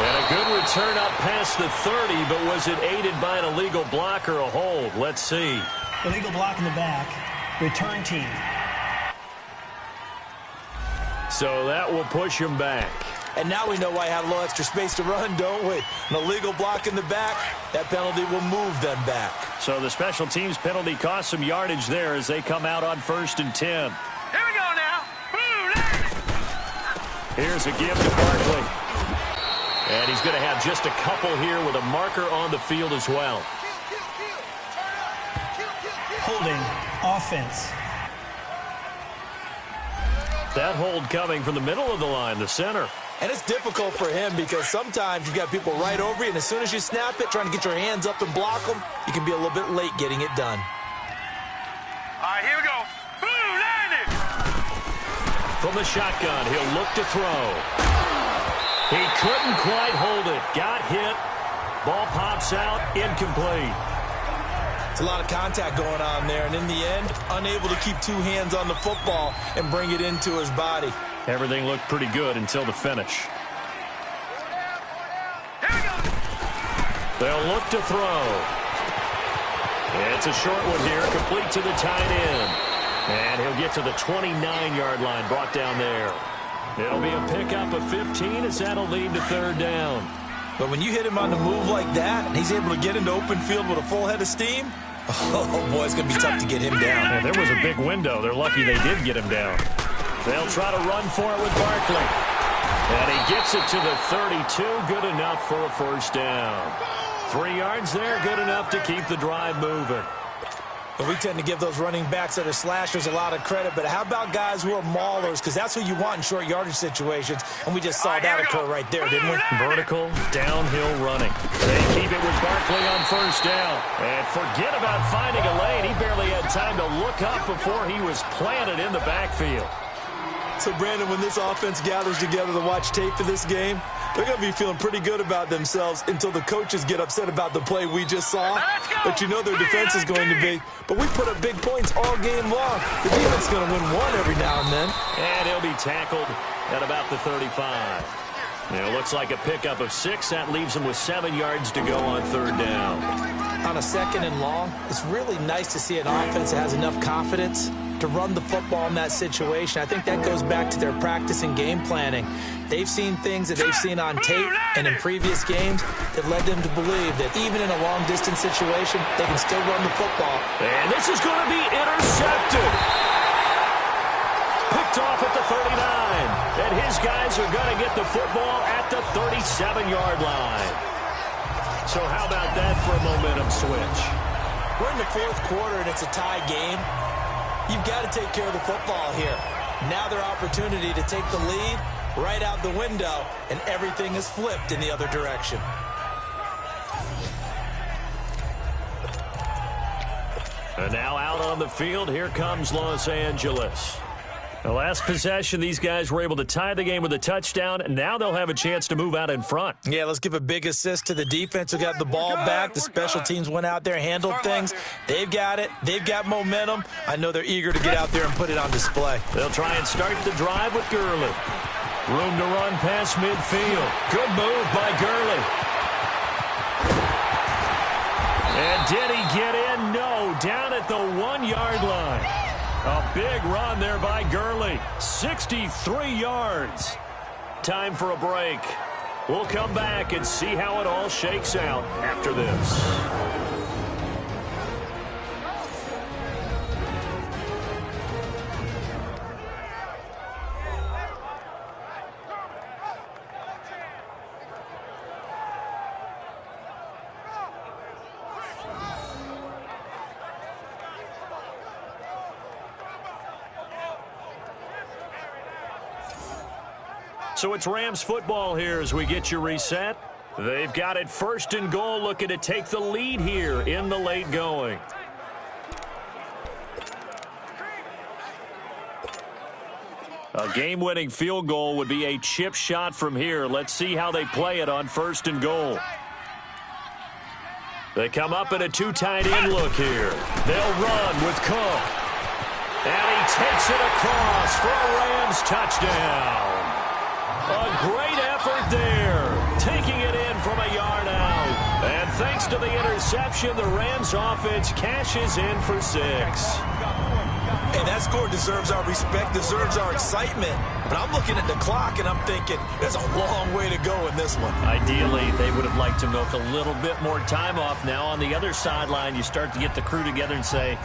And a good return up past the 30, but was it aided by an illegal block or a hold? Let's see. Illegal block in the back. Return team. So that will push him back. And now we know why I had a little extra space to run, don't we? An illegal block in the back, that penalty will move them back. So the special teams penalty cost some yardage there as they come out on 1st and 10. Here we go now. Here's a give to Barkley. And he's going to have just a couple here with a marker on the field as well. Holding offense. That hold coming from the middle of the line, the center. And it's difficult for him because sometimes you've got people right over you, and as soon as you snap it, trying to get your hands up and block them, you can be a little bit late getting it done. All right, here we go. Boom, landed. From the shotgun, he'll look to throw. He couldn't quite hold it. Got hit. Ball pops out. Incomplete. It's a lot of contact going on there, and in the end, unable to keep 2 hands on the football and bring it into his body. Everything looked pretty good until the finish. Here we go. They'll look to throw. It's a short one here, complete to the tight end. And he'll get to the 29-yard line, brought down there. It'll be a pickup of 15 as that'll lead to 3rd down. But when you hit him on the move like that, and he's able to get into open field with a full head of steam, oh boy, it's going to be tough to get him down. Yeah, there was a big window. They're lucky they did get him down. They'll try to run for it with Barkley. And he gets it to the 32. Good enough for a 1st down. 3 yards there, good enough to keep the drive moving. And we tend to give those running backs that are slashers a lot of credit, but how about guys who are maulers? Because that's what you want in short yardage situations, and we just saw that occur right there, didn't we? Vertical, downhill running. They keep it with Barkley on 1st down. And forget about finding a lane. He barely had time to look up before he was planted in the backfield. So, Brandon, when this offense gathers together to watch tape for this game, they're going to be feeling pretty good about themselves until the coaches get upset about the play we just saw. But you know their defense is going to be. But we put up big points all game long. The defense is going to win one every now and then. And he'll be tackled at about the 35. It looks like a pickup of 6. That leaves him with 7 yards to go on 3rd down. On a 2nd and long, it's really nice to see an offense that has enough confidence to run the football in that situation. I think that goes back to their practice and game planning. They've seen things that they've seen on tape and in previous games that led them to believe that even in a long-distance situation, they can still run the football. And this is going to be intercepted. Picked off at the 39. And his guys are going to get the football at the 37-yard line. So how about that for a momentum switch? We're in the 4th quarter, and it's a tie game. You've got to take care of the football here. Now their opportunity to take the lead right out the window, and everything is flipped in the other direction. And now out on the field, here comes Los Angeles. The last possession, these guys were able to tie the game with a touchdown, and now they'll have a chance to move out in front. Yeah, let's give a big assist to the defense who got the ball back. The special teams went out there, handled things. They've got it. They've got momentum. I know they're eager to get out there and put it on display. They'll try and start the drive with Gurley. Room to run past midfield. Good move by Gurley. And did he get in? No, down at the 1-yard line. A big run there by Gurley. 63 yards. Time for a break. We'll come back and see how it all shakes out after this. So it's Rams football here as we get you reset. They've got it 1st and goal, looking to take the lead here in the late going. A game-winning field goal would be a chip shot from here. Let's see how they play it on 1st and goal. They come up in a 2 tight end look here. They'll run with Cook. And he takes it across for a Rams touchdown. A great effort there, taking it in from a yard out. And thanks to the interception, the Rams offense cashes in for 6. Hey, that score deserves our respect, deserves our excitement. But I'm looking at the clock, and I'm thinking there's a long way to go in this one. Ideally, they would have liked to milk a little bit more time off. Now, on the other sideline, you start to get the crew together and say,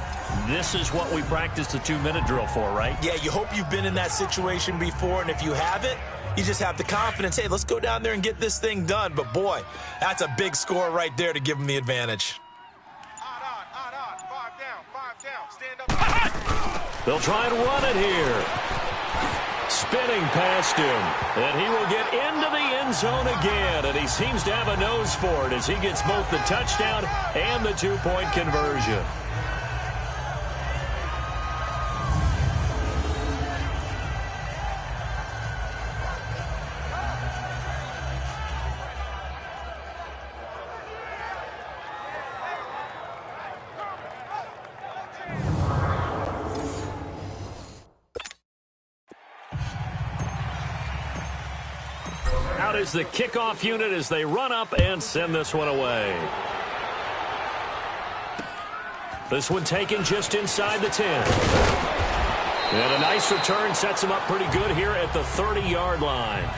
this is what we practiced the 2-minute drill for, right? Yeah, you hope you've been in that situation before, and if you haven't, you just have the confidence, hey, let's go down there and get this thing done. But, boy, that's a big score right there to give them the advantage. They'll try and run it here. Spinning past him. And he will get into the end zone again. And he seems to have a nose for it as he gets both the touchdown and the 2-point conversion. Out is the kickoff unit as they run up and send this one away. This one taken just inside the 10. And a nice return sets him up pretty good here at the 30-yard line.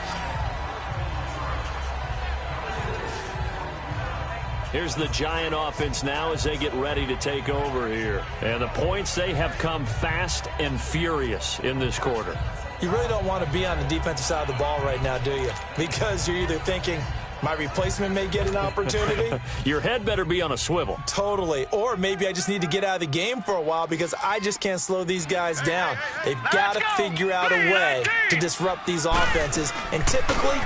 Here's the Giant offense now as they get ready to take over here. And the points, they have come fast and furious in this quarter. You really don't want to be on the defensive side of the ball right now, do you? Because you're either thinking, my replacement may get an opportunity. Your head better be on a swivel. Totally. Or maybe I just need to get out of the game for a while because I just can't slow these guys down. They've got to figure out a way to disrupt these offenses. And typically,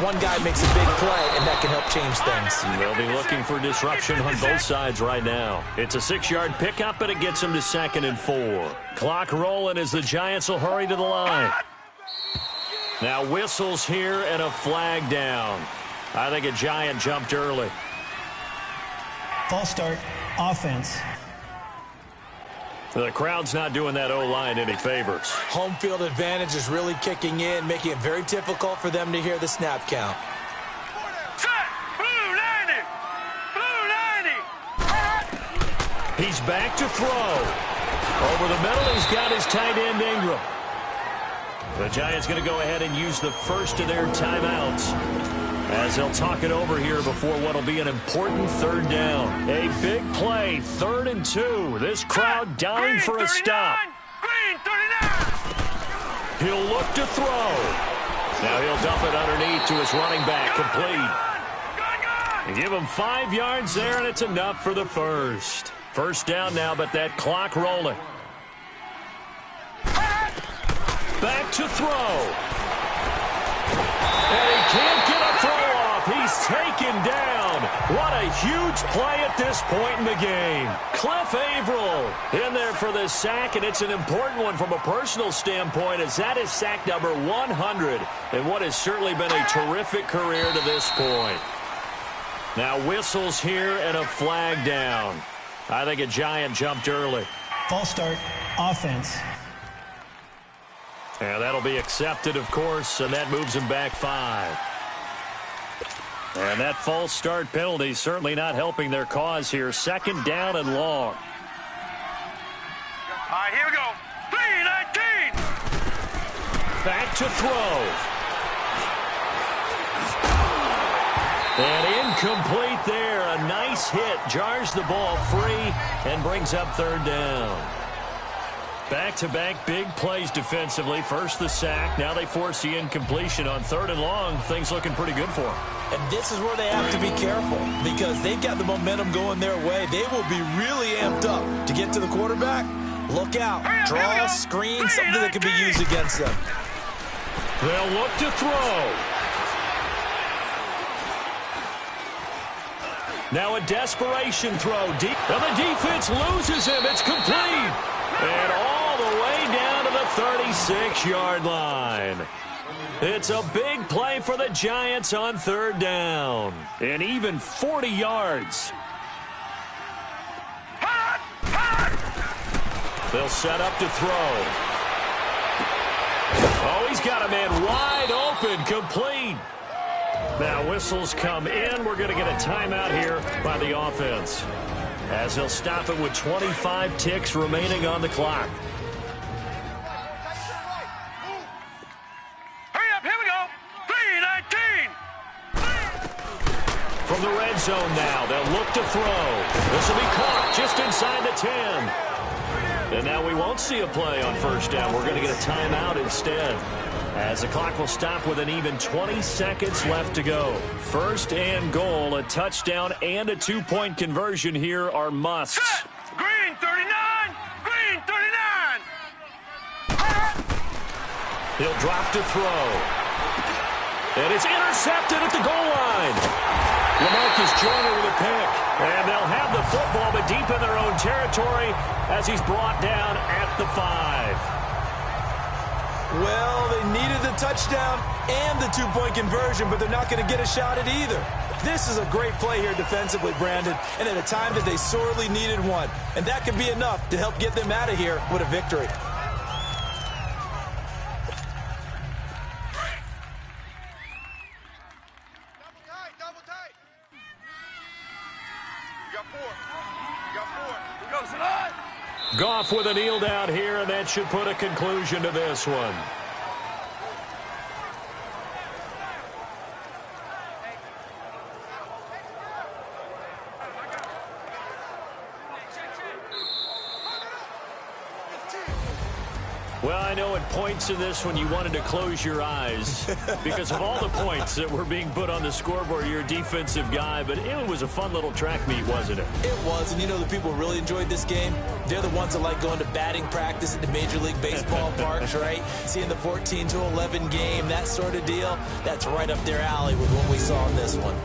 one guy makes a big play, and that can help change things. They'll be looking for disruption on both sides right now. It's a 6-yard pickup, and it gets them to 2nd and 4. Clock rolling as the Giants will hurry to the line. Now whistles here and a flag down. I think a Giant jumped early. False start, offense. The crowd's not doing that O-line any favors. Home field advantage is really kicking in, making it very difficult for them to hear the snap count. He's back to throw. Over the middle, he's got his tight end Ingram. The Giants going to go ahead and use the first of their timeouts as they'll talk it over here before what will be an important 3rd down. A big play, 3rd and 2. This crowd dying for a stop. He'll look to throw. Now he'll dump it underneath to his running back, complete. And give him 5 yards there, and it's enough for the first. First down now, but that clock rolling. Back to throw. taken down. What a huge play at this point in the game. Cliff Averill in there for the sack, and it's an important one from a personal standpoint, as that is sack number 100 in what has certainly been a terrific career to this point. Now whistles here and a flag down. I think a Giant jumped early. False start, offense. And that'll be accepted, of course, and that moves him back 5. And that false start penalty certainly not helping their cause here. Second down and long. All right, here we go. 3-19. Back to throw. And incomplete there. A nice hit. Jars the ball free and brings up third down. Back-to-back big plays defensively. First the sack. Now they force the incompletion on third and long. Things looking pretty good for them. And this is where they have to be careful, because they've got the momentum going their way. They will be really amped up to get to the quarterback. Look out. Draw, screen, something that can be used against them. They'll look to throw. Now a desperation throw. Deep. And the defense loses him. It's complete. And all the way down to the 36-yard line. It's a big play for the Giants on third down. And even 40 yards. They'll set up to throw. Oh, he's got a man wide open, complete. Now whistles come in. We're going to get a timeout here by the offense, as he'll stop it with 25 ticks remaining on the clock. Hurry up, here we go. 3-19. From the red zone now, they'll look to throw. This will be caught just inside the 10. And now we won't see a play on first down. We're going to get a timeout instead, as the clock will stop with an even 20 seconds left to go. First and goal, a touchdown and a two-point conversion here are musts. Green 39. Green 39. He'll drop to throw. And it's intercepted at the goal line. LaMarcus Joyner with a pick. And they'll have the football, but deep in their own territory, as he's brought down at the 5. Well, they needed the touchdown and the two-point conversion, but they're not going to get a shot at either. This is a great play here defensively, Brandon, and at a time that they sorely needed one. And that could be enough to help get them out of here with a victory. Double tight. You got 4. You got 4. Here we go, Salad. Goff with a kneel down here, and that should put a conclusion to this one. Well, I know at points in this one you wanted to close your eyes because of all the points that were being put on the scoreboard. You're a defensive guy, but it was a fun little track meet, wasn't it? It was, and you know the people who really enjoyed this game? They're the ones that like going to batting practice at the Major League Baseball parks, right? Seeing the 14-11 game, that sort of deal. That's right up their alley with what we saw in this one.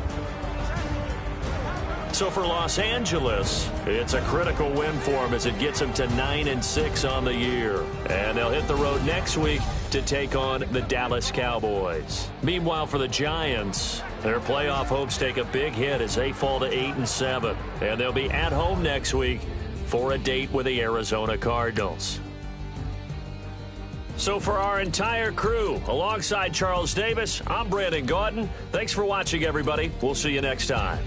So for Los Angeles, it's a critical win for them as it gets them to 9-6 on the year. And they'll hit the road next week to take on the Dallas Cowboys. Meanwhile, for the Giants, their playoff hopes take a big hit as they fall to 8-7. And they'll be at home next week for a date with the Arizona Cardinals. So for our entire crew, alongside Charles Davis, I'm Brandon Gaudin. Thanks for watching, everybody. We'll see you next time.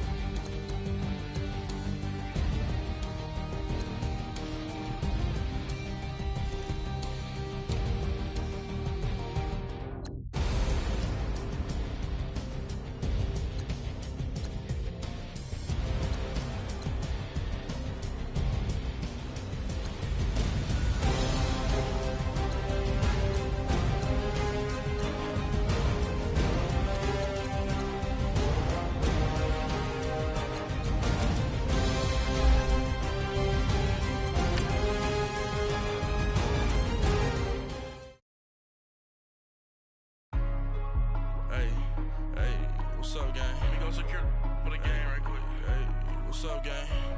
gonna secure for the game right quick. Hey, what's up, gang?